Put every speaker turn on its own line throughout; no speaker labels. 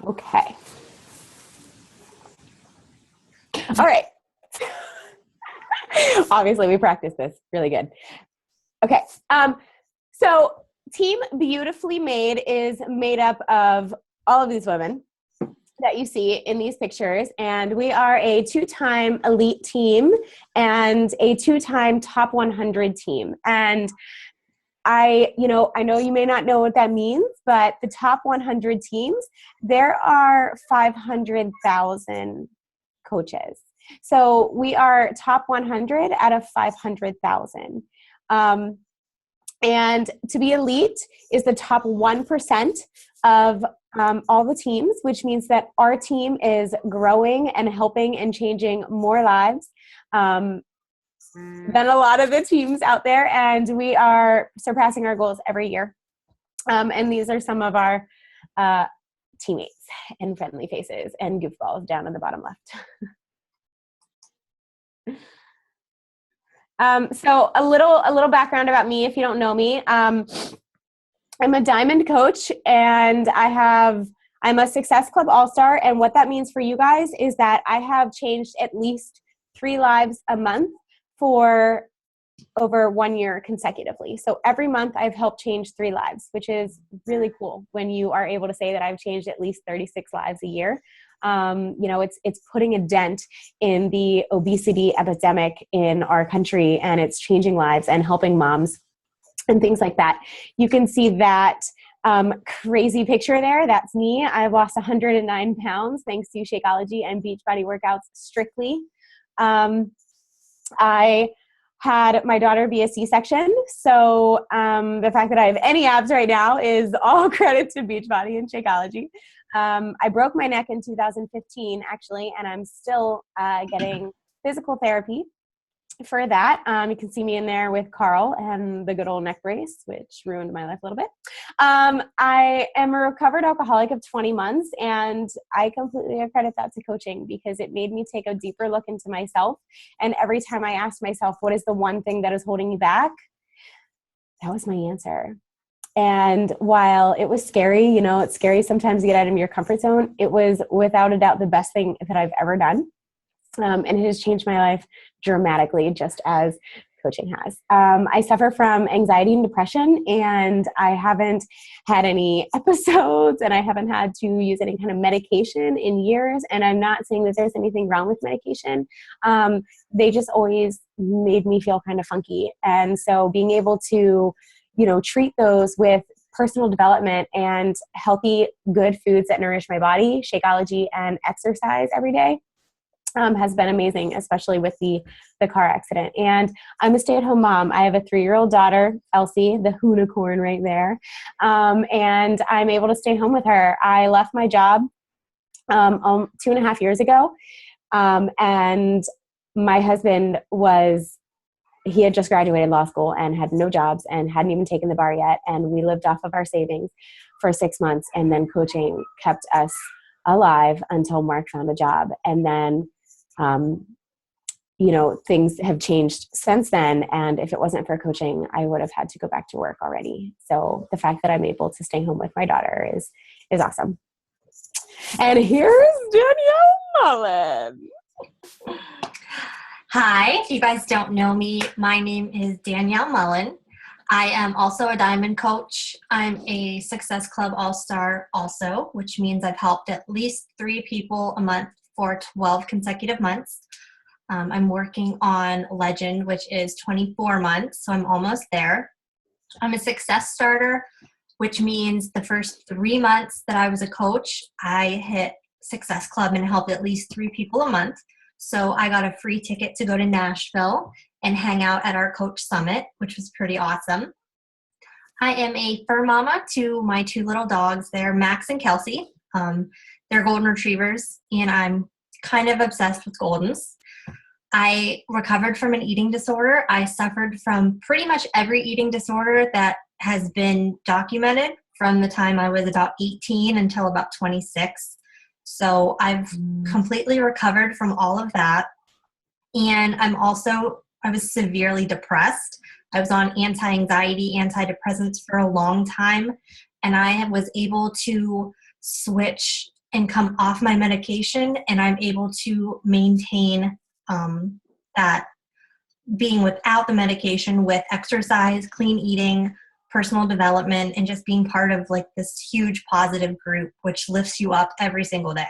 Okay. All right. Obviously, we practiced this really good. Okay. So Team Beautifully Made is made up of all of these women that you see in these pictures, and we are a 2-time elite team and a 2-time top 100 team. And I know you may not know what that means, but the top 100 teams, there are 500,000 coaches. So we are top 100 out of 500,000. And to be elite is the top 1% of all the teams, which means that our team is growing and helping and changing more lives than a lot of the teams out there. And we are surpassing our goals every year. And these are some of our teammates and friendly faces and goofballs down in the bottom left. So a little background about me, if you don't know me. I'm a diamond coach, and I'm a Success Club All-Star. And what that means for you guys is that I have changed at least 3 lives a month for over 1 year consecutively. So every month I've helped change 3 lives, which is really cool when you are able to say that I've changed at least 36 lives a year. It's putting a dent in the obesity epidemic in our country, and it's changing lives and helping moms and things like that. You can see that crazy picture there. That's me. I've lost 109 pounds thanks to Shakeology and Beachbody workouts strictly. I had my daughter be a C-section. So the fact that I have any abs right now is all credit to Beachbody and Shakeology. I broke my neck in 2015, actually, and I'm still getting physical therapy for that. You can see me in there with Carl and the good old neck brace, which ruined my life a little bit. I am a recovered alcoholic of 20 months, and I completely accredit that to coaching because it made me take a deeper look into myself. And every time I asked myself, what is the one thing that is holding me back? That was my answer. And while it was scary, it's scary sometimes to get out of your comfort zone, it was without a doubt the best thing that I've ever done. And it has changed my life dramatically, just as coaching has. I suffer from anxiety and depression, and I haven't had any episodes, and I haven't had to use any kind of medication in years. And I'm not saying that there's anything wrong with medication. They just always made me feel kind of funky. And so being able to, treat those with personal development and healthy, good foods that nourish my body, Shakeology, and exercise every day, has been amazing, especially with the car accident. And I'm a stay-at-home mom. I have a 3-year-old daughter, Elsie, the hoonicorn right there. And I'm able to stay home with her. I left my job 2.5 years ago. And my husband he had just graduated law school and had no jobs and hadn't even taken the bar yet. And we lived off of our savings for 6 months. And then coaching kept us alive until Mark found a job. And then things have changed since then. And if it wasn't for coaching, I would have had to go back to work already. So the fact that I'm able to stay home with my daughter is awesome. And here's Danielle Mullen.
Hi, if you guys don't know me, my name is Danielle Mullen. I am also a diamond coach. I'm a Success Club All-Star also, which means I've helped at least 3 people a month for 12 consecutive months. I'm working on Legend, which is 24 months, so I'm almost there. I'm a Success Starter, which means the first 3 months that I was a coach, I hit Success Club and helped at least 3 people a month. So I got a free ticket to go to Nashville and hang out at our coach summit, which was pretty awesome. I am a fur mama to my 2 little dogs. They're Max and Kelsey. They're golden retrievers, and I'm kind of obsessed with goldens. I recovered from an eating disorder. I suffered from pretty much every eating disorder that has been documented from the time I was about 18 until about 26. So I've completely recovered from all of that. And I was severely depressed. I was on anti-anxiety, antidepressants for a long time. And I was able to switch and come off my medication, and I'm able to maintain that being without the medication with exercise, clean eating, personal development, and just being part of like this huge positive group, which lifts you up every single day.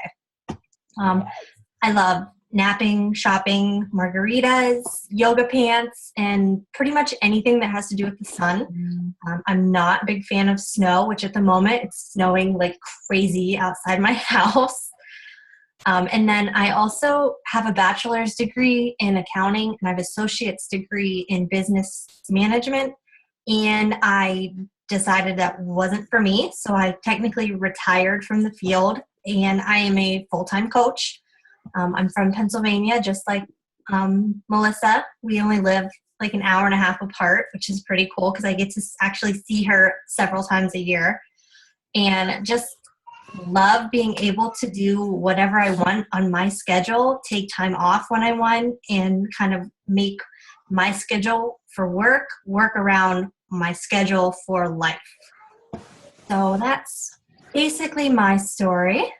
I love napping, shopping, margaritas, yoga pants, and pretty much anything that has to do with the sun. I'm not a big fan of snow, which at the moment it's snowing like crazy outside my house. And then I also have a bachelor's degree in accounting, and I have an associate's degree in business management. And I decided that wasn't for me. So I technically retired from the field, and I am a full-time coach. I'm from Pennsylvania, just like Melissa. We only live like an hour and a half apart, which is pretty cool because I get to actually see her several times a year. And just love being able to do whatever I want on my schedule, take time off when I want, and kind of make my schedule for work around my schedule for life. So that's basically my story.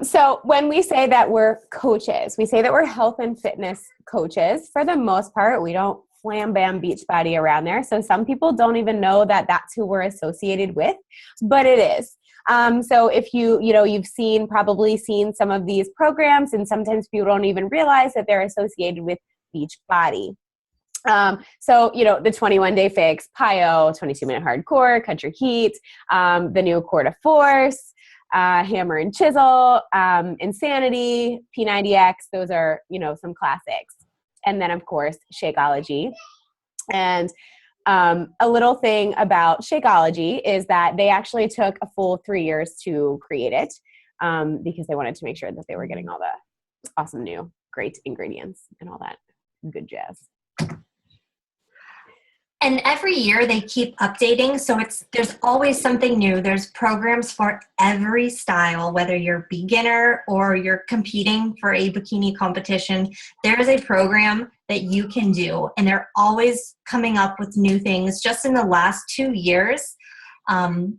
So when we say that we're coaches, we say that we're health and fitness coaches. For the most part, we don't flam bam Beachbody around there. So some people don't even know that that's who we're associated with, but it is. So if you've probably seen some of these programs, and sometimes people don't even realize that they're associated with Beachbody. So the 21-day fix, PiYo, 22-minute hardcore, Country Heat, the new Core to Force, Hammer and Chisel, Insanity, P90X. Those are, some classics. And then, of course, Shakeology. And a little thing about Shakeology is that they actually took a full 3 years to create it because they wanted to make sure that they were getting all the awesome new great ingredients and all that good jazz.
And every year they keep updating, so there's always something new. There's programs for every style, whether you're beginner or you're competing for a bikini competition. There is a program that you can do, and they're always coming up with new things. Just in the last 2 years,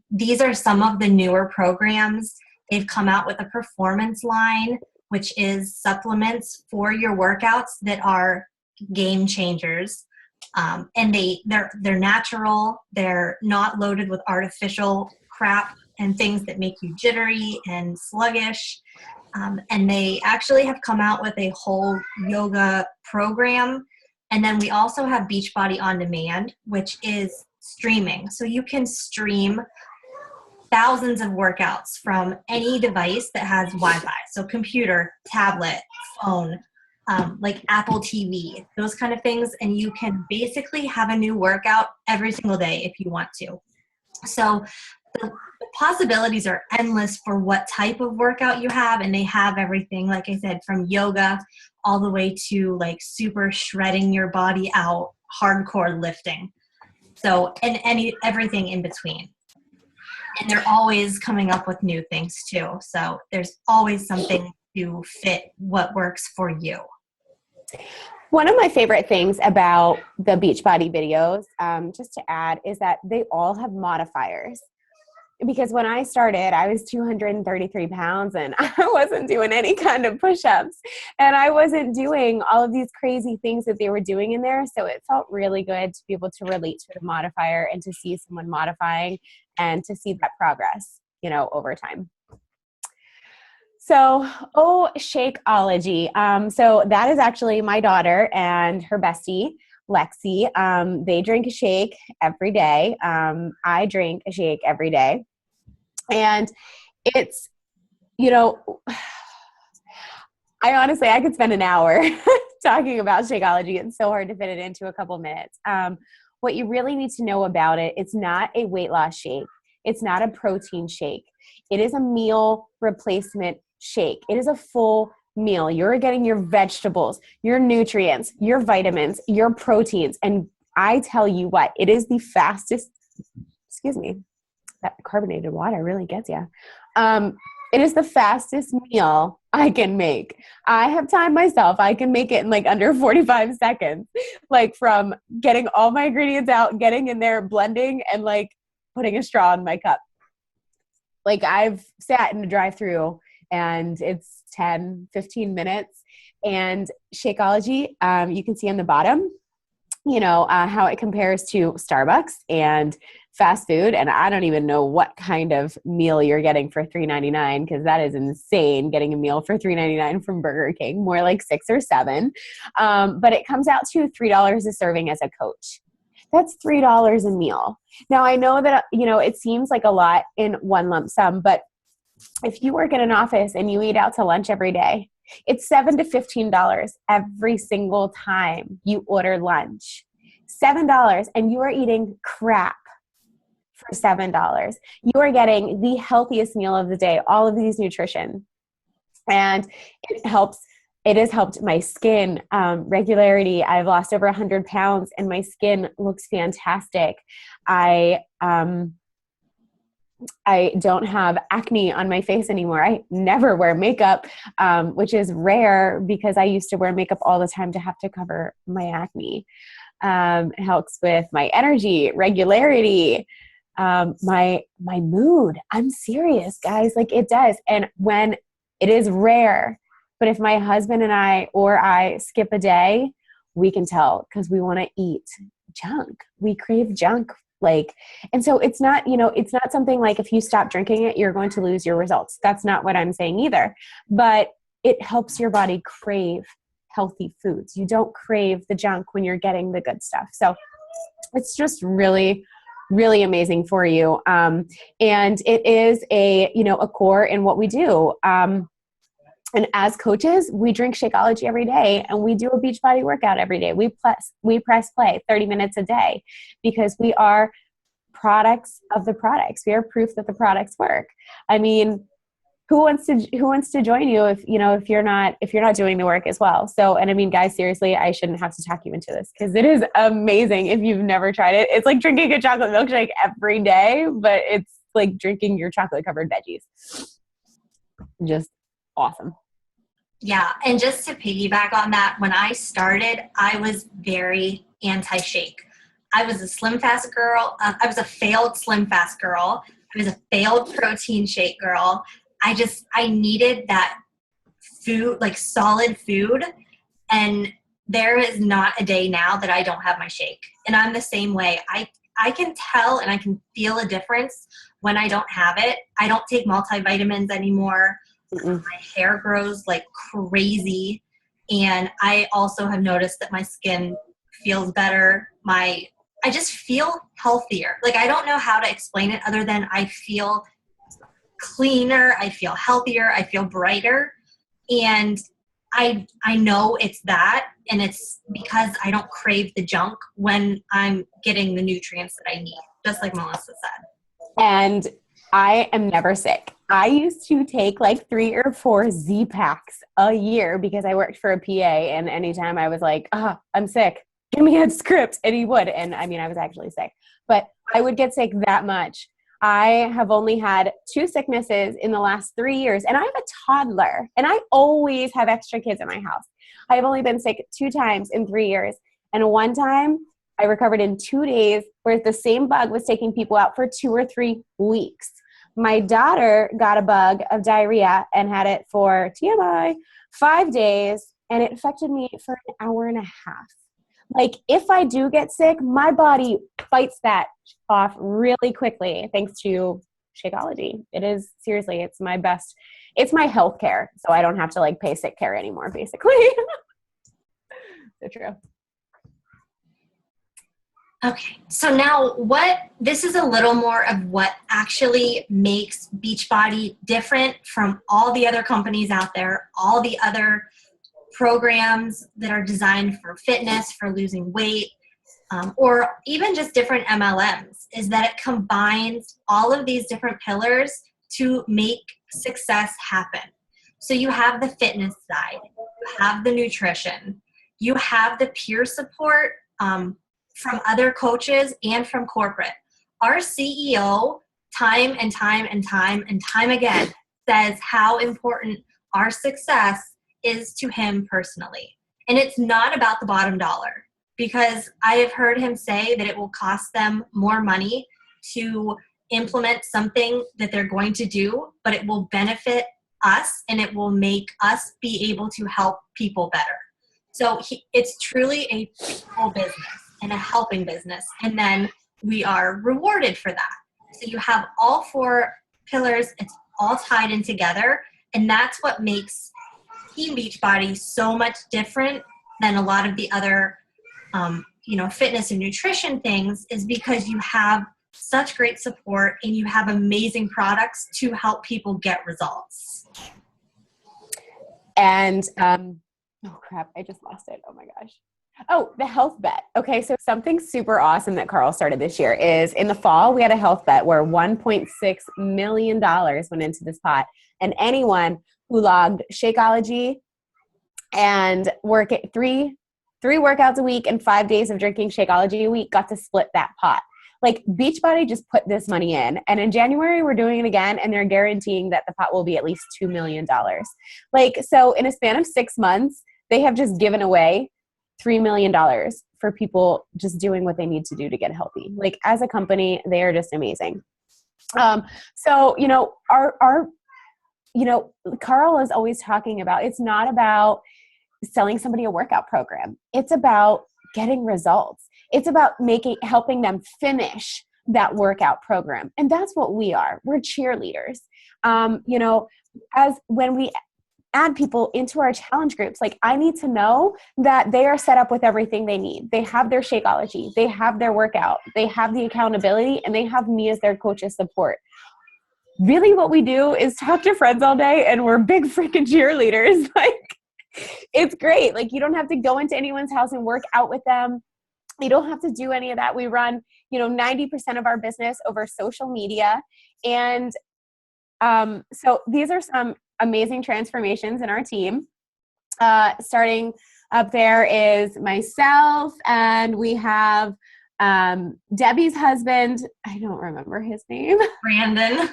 these are some of the newer programs. They've come out with a performance line, which is supplements for your workouts that are game changers. And they're natural. They're not loaded with artificial crap and things that make you jittery and sluggish. And they actually have come out with a whole yoga program. And then we also have Beachbody On Demand, which is streaming. So you can stream thousands of workouts from any device that has Wi-Fi. So computer, tablet, phone, like Apple TV, those kind of things. And you can basically have a new workout every single day if you want to. So the possibilities are endless for what type of workout you have. And they have everything, like I said, from yoga all the way to like super shredding your body out, hardcore lifting. So, and everything in between. And they're always coming up with new things too. So there's always something to fit what works for you.
One of my favorite things about the Beachbody videos, just to add, is that they all have modifiers. Because when I started, I was 233 pounds and I wasn't doing any kind of push-ups. And I wasn't doing all of these crazy things that they were doing in there. So it felt really good to be able to relate to the modifier and to see someone modifying and to see that progress, over time. So, Shakeology. So that is actually my daughter and her bestie, Lexi. They drink a shake every day. I drink a shake every day. And it's, I could spend an hour talking about Shakeology. It's so hard to fit it into a couple minutes. What you really need to know about it, it's not a weight loss shake. It's not a protein shake. It is a meal replacement shake. It is a full meal. You're getting your vegetables, your nutrients, your vitamins, your proteins. And I tell you what, it is the fastest, that carbonated water really gets you. It is the fastest meal I can make. I have timed myself. I can make it in like under 45 seconds, like from getting all my ingredients out, getting in there, blending, and like putting a straw in my cup. Like I've sat in a drive-through and it's 10, 15 minutes. And Shakeology, you can see on the bottom, how it compares to Starbucks and fast food. And I don't even know what kind of meal you're getting for $3.99, because that is insane, getting a meal for $3.99 from Burger King, more like $6 or $7. But it comes out to $3 a serving as a coach. That's $3 a meal. Now, I know that, it seems like a lot in one lump sum, but if you work in an office and you eat out to lunch every day, it's $7 to $15 every single time you order lunch. $7, and you are eating crap for $7. You are getting the healthiest meal of the day, all of these nutrition. And it has helped my skin, regularity. I've lost over 100 pounds and my skin looks fantastic. I don't have acne on my face anymore. I never wear makeup, which is rare because I used to wear makeup all the time to have to cover my acne. It helps with my energy, regularity, my mood. I'm serious, guys. Like it does. And when it is rare, but if my husband and I skip a day, we can tell because we want to eat junk. We crave junk. And so it's not something like if you stop drinking it, you're going to lose your results. That's not what I'm saying either. But it helps your body crave healthy foods. You don't crave the junk when you're getting the good stuff. So it's just really, really amazing for you. And it is a core in what we do. And as coaches, we drink Shakeology every day and we do a Beachbody workout every day. We press play 30 minutes a day because we are products of the products. We are proof that the products work. I mean, who wants to join you if you're not doing the work as well? So, and I mean, guys, seriously, I shouldn't have to talk you into this because it is amazing if you've never tried it. It's like drinking a chocolate milkshake every day, but it's like drinking your chocolate covered veggies. Just awesome.
Yeah. And just to piggyback on that, when I started, I was very anti-shake. I was a slim fast girl. I was a failed slim fast girl. I was a failed protein shake girl. I needed that food, like solid food. And there is not a day now that I don't have my shake. And I'm the same way. I can tell and I can feel a difference when I don't have it. I don't take multivitamins anymore. My hair grows like crazy. And I also have noticed that my skin feels better. I just feel healthier. Like, I don't know how to explain it other than I feel cleaner. I feel healthier. I feel brighter. And I know it's that. And it's because I don't crave the junk when I'm getting the nutrients that I need, just like Melissa said. And
I am never sick. I used to take like 3 or 4 Z-Packs a year because I worked for a PA, and anytime I was like, I'm sick, give me a script, and he would. And I mean, I was actually sick, but I would get sick that much. I have only had 2 sicknesses in the last 3 years, and I have a toddler, and I always have extra kids in my house. I've only been sick 2 times in 3 years, and one time I recovered in 2 days, whereas the same bug was taking people out for 2 or 3 weeks. My daughter got a bug of diarrhea and had it for TMI 5 days, and it affected me for an hour and a half. Like, if I do get sick, my body fights that off really quickly thanks to Shakeology. It is, seriously, it's my best. It's my health care, so I don't have to like pay sick care anymore, basically. So true.
Okay, so now this is a little more of what actually makes Beachbody different from all the other companies out there, all the other programs that are designed for fitness, for losing weight, or even just different MLMs, is that it combines all of these different pillars to make success happen. So you have the fitness side, you have the nutrition, you have the peer support, from other coaches and from corporate. Our CEO, time and time and time and time again, says how important our success is to him personally. And it's not about the bottom dollar, because I have heard him say that it will cost them more money to implement something that they're going to do, but it will benefit us and it will make us be able to help people better. So it's truly a people business and a helping business. And then we are rewarded for that. So you have all 4 pillars. It's all tied in together. And that's what makes Team Beachbody so much different than a lot of the other, fitness and nutrition things, is because you have such great support and you have amazing products to help people get results.
And, oh crap, I just lost it. Oh my gosh. Oh, the health bet. Okay. So something super awesome that Carl started this year is in the fall, we had a health bet where $1.6 million went into this pot, and anyone who logged Shakeology and work at three workouts a week and 5 days of drinking Shakeology a week got to split that pot. Like, Beachbody just put this money in, and in January we're doing it again, and they're guaranteeing that the pot will be at least $2 million. Like, so in a span of 6 months, they have just given away $3 million for people just doing what they need to do to get healthy. Like, as a company, they are just amazing. So, Carl is always talking about, it's not about selling somebody a workout program. It's about getting results. It's about helping them finish that workout program. And that's what we are. We're cheerleaders. As when we add people into our challenge groups, like, I need to know that they are set up with everything they need. They have their Shakeology, they have their workout, they have the accountability, and they have me as their coach's support. Really what we do is talk to friends all day, and we're big freaking cheerleaders. Like, it's great. Like, you don't have to go into anyone's house and work out with them. You don't have to do any of that. We run, 90% of our business over social media. And so these are some amazing transformations in our team. Starting up there is myself, and we have Debbie's husband. I don't remember his name.
Brandon,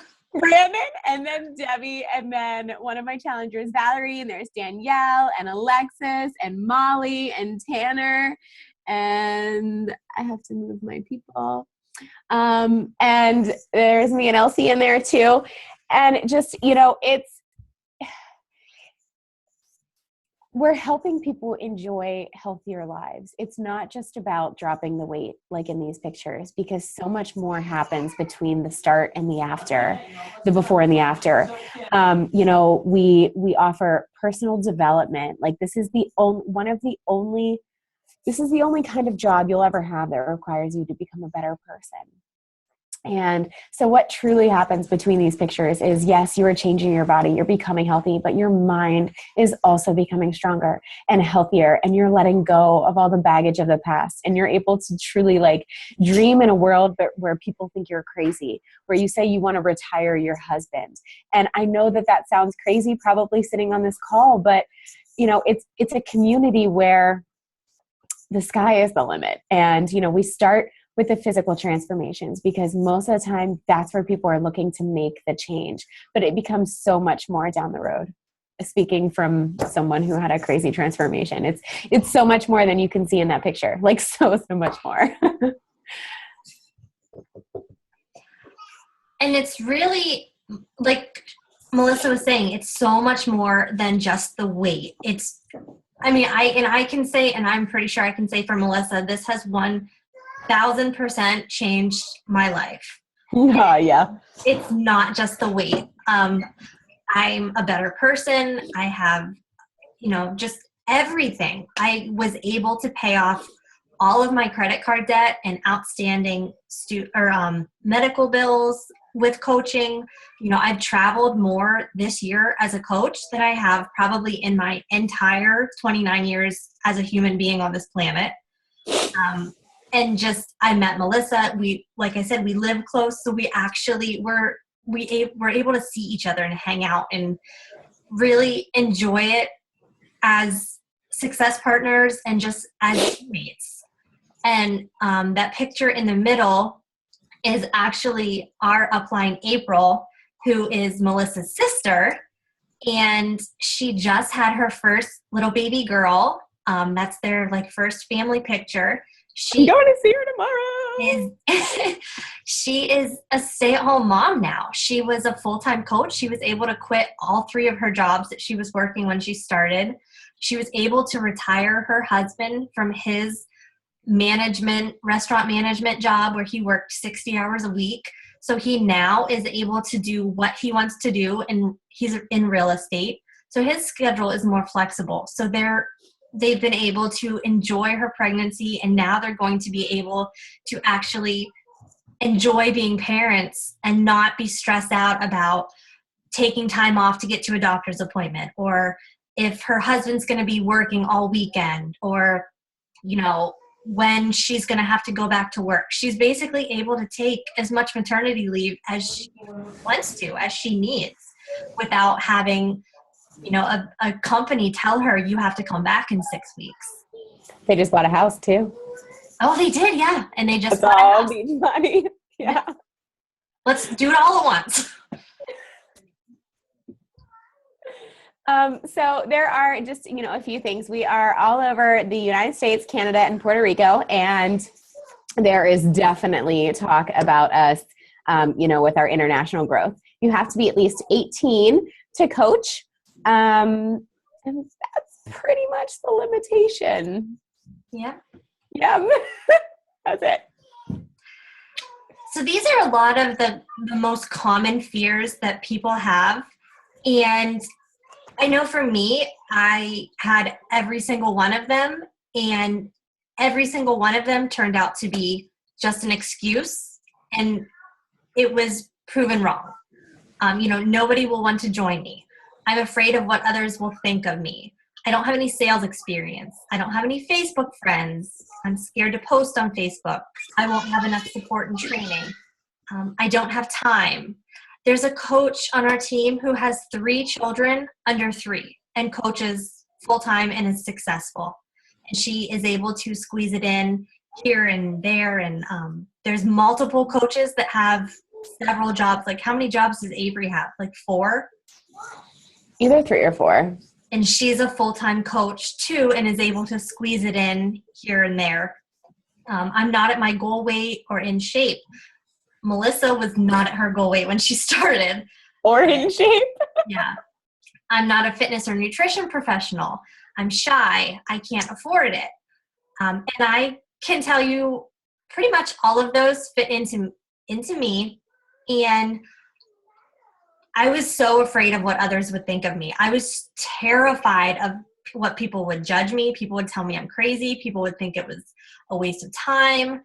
and then Debbie, and then one of my challengers, Valerie, and there's Danielle and Alexis and Molly and Tanner, and I have to move my people. And there's me and Elsie in there too. And just, we're helping people enjoy healthier lives. It's not just about dropping the weight like in these pictures, because so much more happens between the start and the after, the before and the after. We offer personal development. Like, this is the only kind of job you'll ever have that requires you to become a better person. And so what truly happens between these pictures is, yes, you are changing your body, you're becoming healthy, but your mind is also becoming stronger and healthier, and you're letting go of all the baggage of the past, and you're able to truly, like, dream in a world where people think you're crazy, where you say you want to retire your husband. And I know that sounds crazy, probably sitting on this call, but it's a community where the sky is the limit. And, we start with the physical transformations, because most of the time that's where people are looking to make the change, but it becomes so much more down the road. Speaking from someone who had a crazy transformation, it's so much more than you can see in that picture, like so much more.
And it's really, like Melissa was saying, it's so much more than just the weight. I can say, and I'm pretty sure I can say for Melissa, this has 1,000% changed my life.
Yeah.
It's not just the weight. I'm a better person. I have, just everything. I was able to pay off all of my credit card debt and outstanding medical bills with coaching. I've traveled more this year as a coach than I have probably in my entire 29 years as a human being on this planet. And I met Melissa. Like I said, we live close, so we actually we're able to see each other and hang out and really enjoy it as success partners and just as teammates. And that picture in the middle is actually our upline April, who is Melissa's sister, and she just had her first little baby girl. That's their first family picture.
I'm going to see her tomorrow.
is she is a stay-at-home mom now. She was a full-time coach. She was able to quit all 3 of her jobs that she was working when she started. She was able to retire her husband from his restaurant management job where he worked 60 hours a week. So he now is able to do what he wants to do, and he's in real estate. So his schedule is more flexible. So they've been able to enjoy her pregnancy, and now they're going to be able to actually enjoy being parents and not be stressed out about taking time off to get to a doctor's appointment, or if her husband's going to be working all weekend, or, when she's going to have to go back to work. She's basically able to take as much maternity leave as she wants to, as she needs, without having, a company tell her you have to come back in 6 weeks.
They just bought a house too.
Oh, they did, yeah. And they just
bought a house. Beachbody. Yeah.
Let's do it all at once.
So there are just, a few things. We are all over the United States, Canada, and Puerto Rico, and there is definitely talk about us, with our international growth. You have to be at least 18 to coach, and that's pretty much the limitation.
Yeah.
Yeah. That's it.
So these are a lot of the most common fears that people have, and I know for me, I had every single one of them, and every single one of them turned out to be just an excuse, and it was proven wrong. Nobody will want to join me. I'm afraid of what others will think of me. I don't have any sales experience. I don't have any Facebook friends. I'm scared to post on Facebook. I won't have enough support and training. I don't have time. There's a coach on our team who has 3 children under 3 and coaches full-time and is successful. And she is able to squeeze it in here and there. And there's multiple coaches that have several jobs. Like, how many jobs does Avery have? Like 4?
Either 3 or 4.
And she's a full-time coach too and is able to squeeze it in here and there. I'm not at my goal weight or in shape. Melissa was not at her goal weight when she started.
Or in shape.
Yeah. I'm not a fitness or nutrition professional. I'm shy. I can't afford it. And I can tell you pretty much all of those fit into me. And I was so afraid of what others would think of me. I was terrified of what people would judge me. People would tell me I'm crazy. People would think it was a waste of time.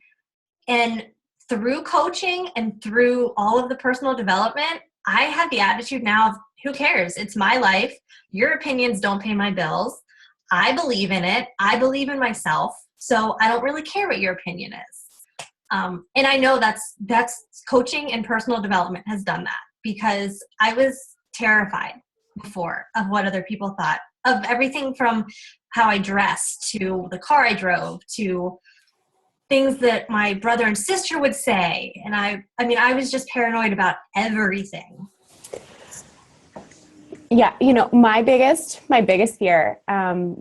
And through coaching and through all of the personal development, I have the attitude now of, who cares? It's my life. Your opinions don't pay my bills. I believe in it. I believe in myself. So I don't really care what your opinion is. And I know that's coaching and personal development has done that, because I was terrified before of what other people thought, of everything from how I dressed to the car I drove to things that my brother and sister would say. And I was just paranoid about everything.
Yeah. My biggest fear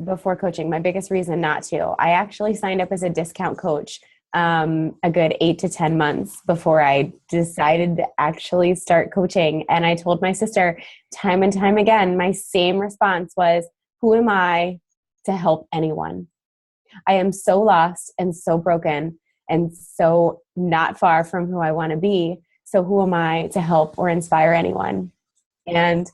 before coaching, my biggest reason not to, I actually signed up as a discount coach a good 8 to 10 months before I decided to actually start coaching. And I told my sister time and time again, my same response was, who am I to help anyone? I am so lost and so broken and so not far from who I want to be. So who am I to help or inspire anyone? And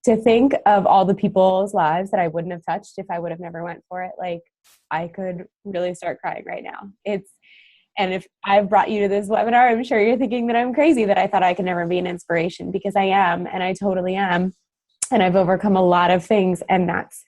to think of all the people's lives that I wouldn't have touched if I would have never went for it, like, I could really start crying right now. And if I've brought you to this webinar, I'm sure you're thinking that I'm crazy, that I thought I could never be an inspiration, because I am, and I totally am. And I've overcome a lot of things, and that's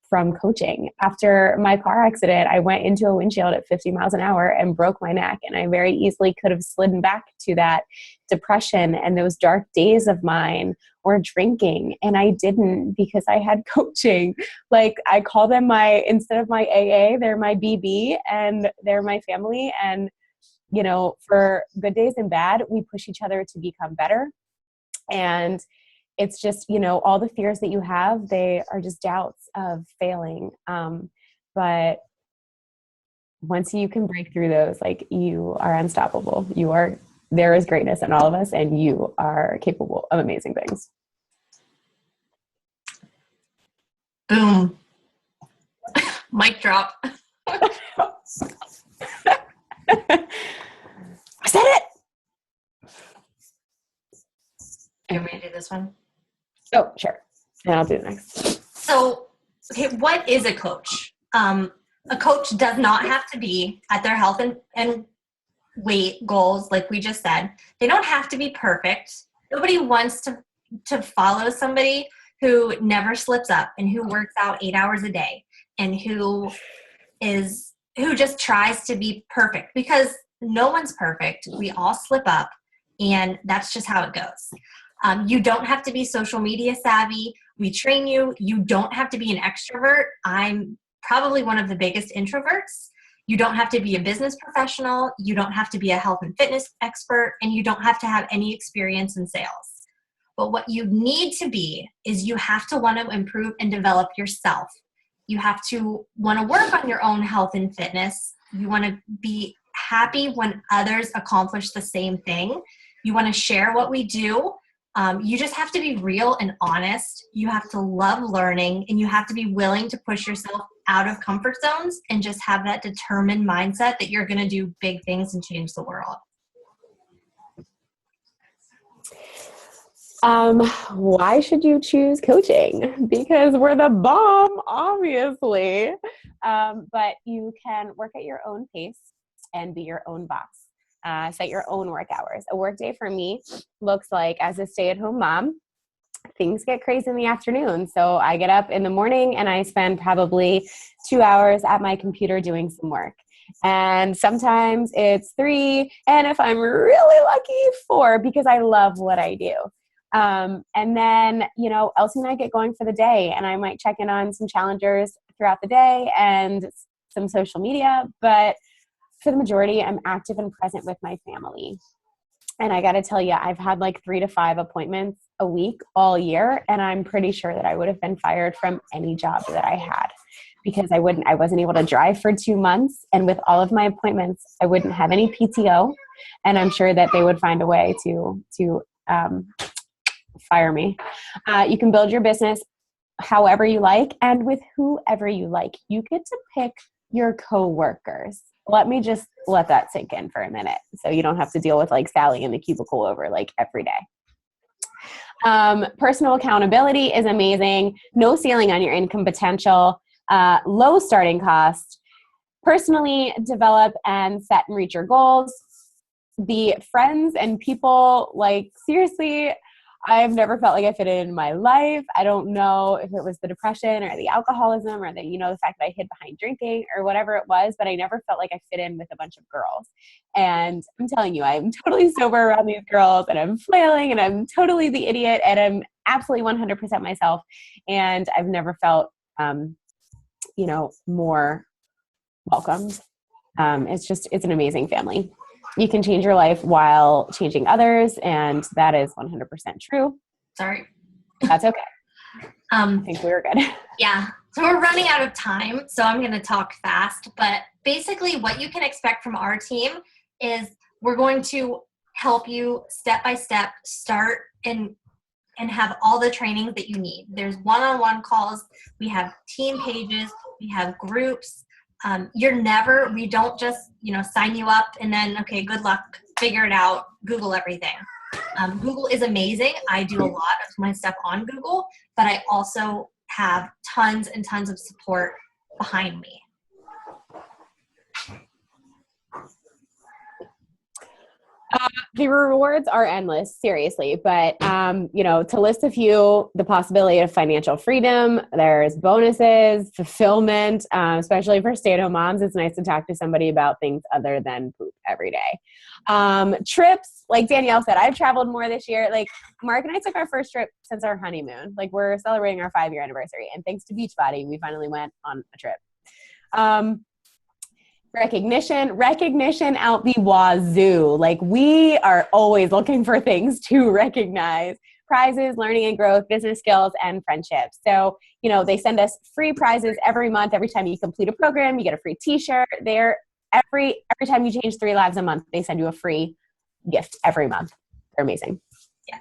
from coaching. After my car accident, I went into a windshield at 50 miles an hour and broke my neck. And I very easily could have slidden back to that depression and those dark days of mine, or drinking. And I didn't, because I had coaching. Like, I call them instead of my AA, they're my BB, and they're my family. And, for good days and bad, we push each other to become better. And it's just, all the fears that you have, they are just doubts of failing. But once you can break through those, like, you are unstoppable. There is greatness in all of us, and you are capable of amazing things.
Boom. Mic drop.
I said it.
You want me to do this one?
Oh, sure. And I'll do the next.
So, okay, what is a coach? A coach does not have to be at their health and weight goals, like we just said. They don't have to be perfect. Nobody wants to follow somebody who never slips up and who works out 8 hours a day and who just tries to be perfect, because no one's perfect. We all slip up, and that's just how it goes. You don't have to be social media savvy. We train you. You don't have to be an extrovert. I'm probably one of the biggest introverts. You don't have to be a business professional. You don't have to be a health and fitness expert, and you don't have to have any experience in sales. But what you need to be is you have to want to improve and develop yourself. You have to want to work on your own health and fitness. You want to be happy when others accomplish the same thing. You want to share what we do. You just have to be real and honest. You have to love learning, and you have to be willing to push yourself out of comfort zones and just have that determined mindset that you're going to do big things and change the world.
Why should you choose coaching? Because we're the bomb, obviously. But you can work at your own pace and be your own boss. Set your own work hours. A work day for me looks like, as a stay-at-home mom, things get crazy in the afternoon. So I get up in the morning and I spend probably 2 hours at my computer doing some work. And sometimes it's 3, and if I'm really lucky, 4, because I love what I do. And then, Elsie and I get going for the day, and I might check in on some challengers throughout the day and some social media, but for the majority, I'm active and present with my family. And I got to tell you, I've had like 3 to 5 appointments a week all year, and I'm pretty sure that I would have been fired from any job that I had, because I wasn't able to drive for 2 months. And with all of my appointments, I wouldn't have any PTO, and I'm sure that they would find a way to fire me. You can build your business however you like and with whoever you like. You get to pick your coworkers. Let me just let that sink in for a minute, so you don't have to deal with like Sally in the cubicle over like every day. Personal accountability is amazing. No ceiling on your income potential. Low starting cost. Personally develop and set and reach your goals. The friends and people, like, seriously, I've never felt like I fit in my life. I don't know if it was the depression or the alcoholism or the fact that I hid behind drinking or whatever it was, but I never felt like I fit in with a bunch of girls. And I'm telling you, I'm totally sober around these girls, and I'm flailing, and I'm totally the idiot, and I'm absolutely 100% myself. And I've never felt, more welcomed. It's an amazing family. You can change your life while changing others, and that is 100% true.
Sorry.
That's okay. I think we were good.
Yeah. So we're running out of time, so I'm going to talk fast. But basically what you can expect from our team is we're going to help you step by step start and have all the trainings that you need. There's one-on-one calls. We have team pages. We have groups. We don't just, sign you up and then, okay, good luck, figure it out, Google everything. Google is amazing. I do a lot of my stuff on Google, but I also have tons and tons of support behind me.
The rewards are endless, seriously. But, to list a few, the possibility of financial freedom, there's bonuses, fulfillment, especially for stay-at-home moms. It's nice to talk to somebody about things other than poop every day. Trips, like Danielle said, I've traveled more this year. Like, Mark and I took our first trip since our honeymoon. Like, we're celebrating our 5-year anniversary. And thanks to Beachbody, we finally went on a trip. Recognition out the wazoo. Like, we are always looking for things to recognize. Prizes, learning and growth, business skills, and friendships. So, they send us free prizes every month. Every time you complete a program, you get a free t-shirt. They're every time you change 3 lives a month, they send you a free gift every month. They're amazing.
Yeah.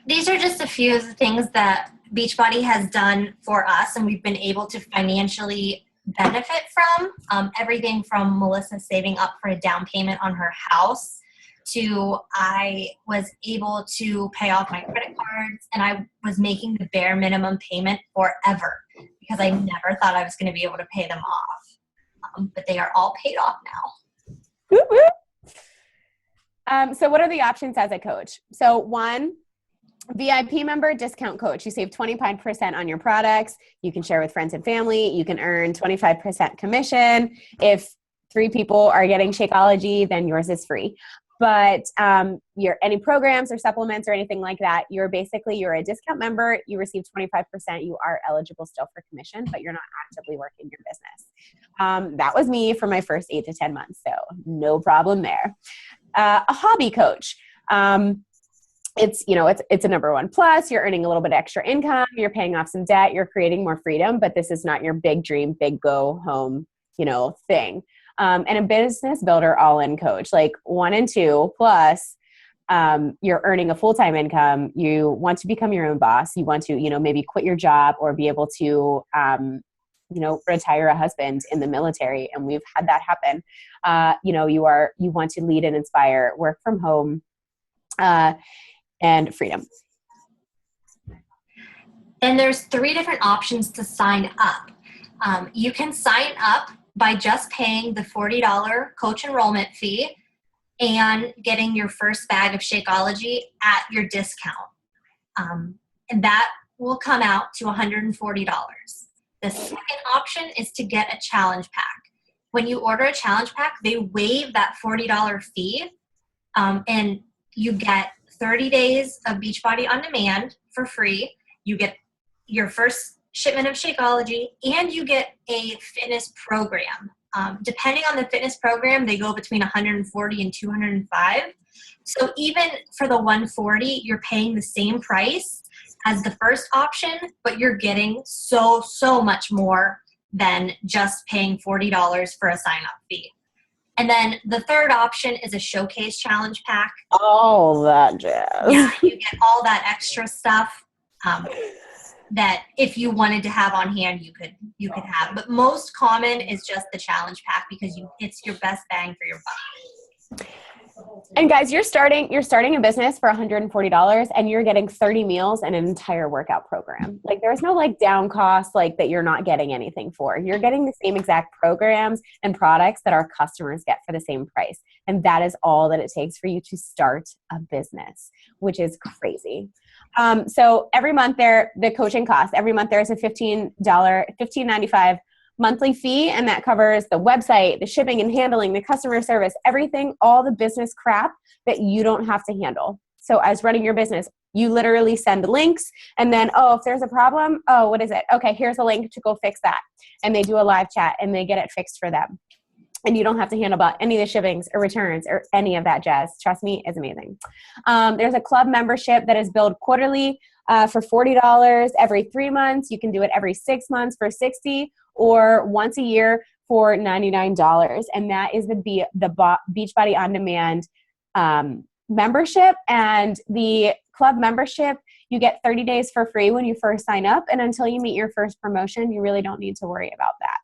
These are just a few of the things that Beachbody has done for us, and we've been able to financially benefit from. Everything from Melissa saving up for a down payment on her house to I was able to pay off my credit cards, and I was making the bare minimum payment forever because I never thought I was going to be able to pay them off. But they are all paid off now.
Whoop, whoop. So what are the options as a coach? So one, VIP member discount coach. You save 25% on your products. You can share with friends and family. You can earn 25% commission. If 3 people are getting Shakeology, then yours is free. But any programs or supplements or anything like that, you're a discount member. You receive 25%. You are eligible still for commission, but you're not actively working your business. That was me for my first 8 to 10 months, so no problem there. A hobby coach. It's a number one plus. You're earning a little bit extra income. You're paying off some debt. You're creating more freedom, but this is not your big dream, big go home, thing. And a business builder all-in coach, like 1 and 2 plus, you're earning a full-time income. You want to become your own boss. You want to, maybe quit your job or be able to, retire a husband in the military. And we've had that happen. You want to lead and inspire, work from home, and freedom.
And there's 3 different options to sign up. You can sign up by just paying the $40 coach enrollment fee and getting your first bag of Shakeology at your discount. And that will come out to $140. The second option is to get a challenge pack. When you order a challenge pack, they waive that $40 fee, and you get 30 days of Beachbody on demand for free. You get your first shipment of Shakeology, and you get a fitness program. Depending on the fitness program, they go between $140 and $205. So even for the $140, you're paying the same price as the first option, but you're getting so much more than just paying $40 for a sign-up fee. And then the third option is a showcase challenge pack.
All that jazz.
Yeah, you get all that extra stuff that if you wanted to have on hand, you could have. But most common is just the challenge pack because it's your best bang for your buck.
And guys, you're starting a business for $140 and you're getting 30 meals and an entire workout program. Like there's no down cost that you're not getting anything for. You're getting the same exact programs and products that our customers get for the same price. And that is all that it takes for you to start a business, which is crazy. So every month the coaching cost, every month there's a $15.95 monthly fee, and that covers the website, the shipping and handling, the customer service, everything, all the business crap that you don't have to handle. So as running your business, you literally send links, and then, if there's a problem, what is it? Okay, here's a link to go fix that. And they do a live chat and they get it fixed for them. And you don't have to handle about any of the shippings or returns or any of that jazz. Trust me, it's amazing. There's a club membership that is billed quarterly for $40 every 3 months. You can do it every 6 months for $60 or once a year for $99. And that is the Beachbody On Demand membership. And the club membership, you get 30 days for free when you first sign up. And until you meet your first promotion, you really don't need to worry about that.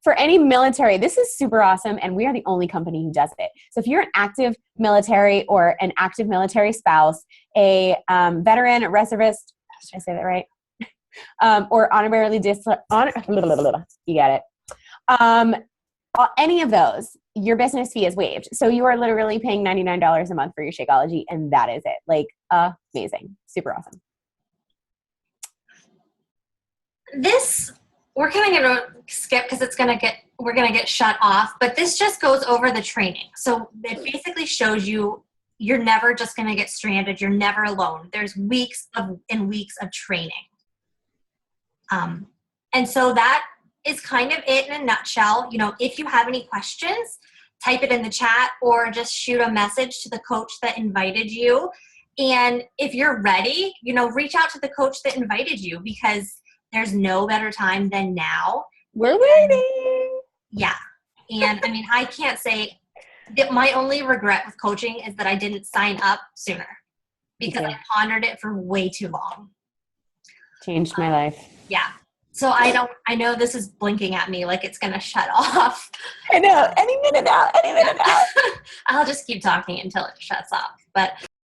For any military, this is super awesome, and we are the only company who does it. So if you're an active military or an active military spouse, a veteran, a reservist, should I say that right? Or honorarily you get it. Any of those, your business fee is waived. So you are literally paying $99 a month for your Shakeology, and that is it. Amazing. Super awesome.
We're kind of going to skip because we're going to get shut off, but this just goes over the training. So it basically shows you you're never just going to get stranded. You're never alone. There's weeks and weeks of training. And so that is kind of it in a nutshell. If you have any questions, type it in the chat or just shoot a message to the coach that invited you. And if you're ready, reach out to the coach that invited you because there's no better time than now.
We're waiting.
Yeah. And I mean, I can't say that my only regret with coaching is that I didn't sign up sooner because I pondered it for way too long.
Changed my life.
Yeah. So I know this is blinking at me like it's going to shut off.
I know. Any minute now.
I'll just keep talking until it shuts off. But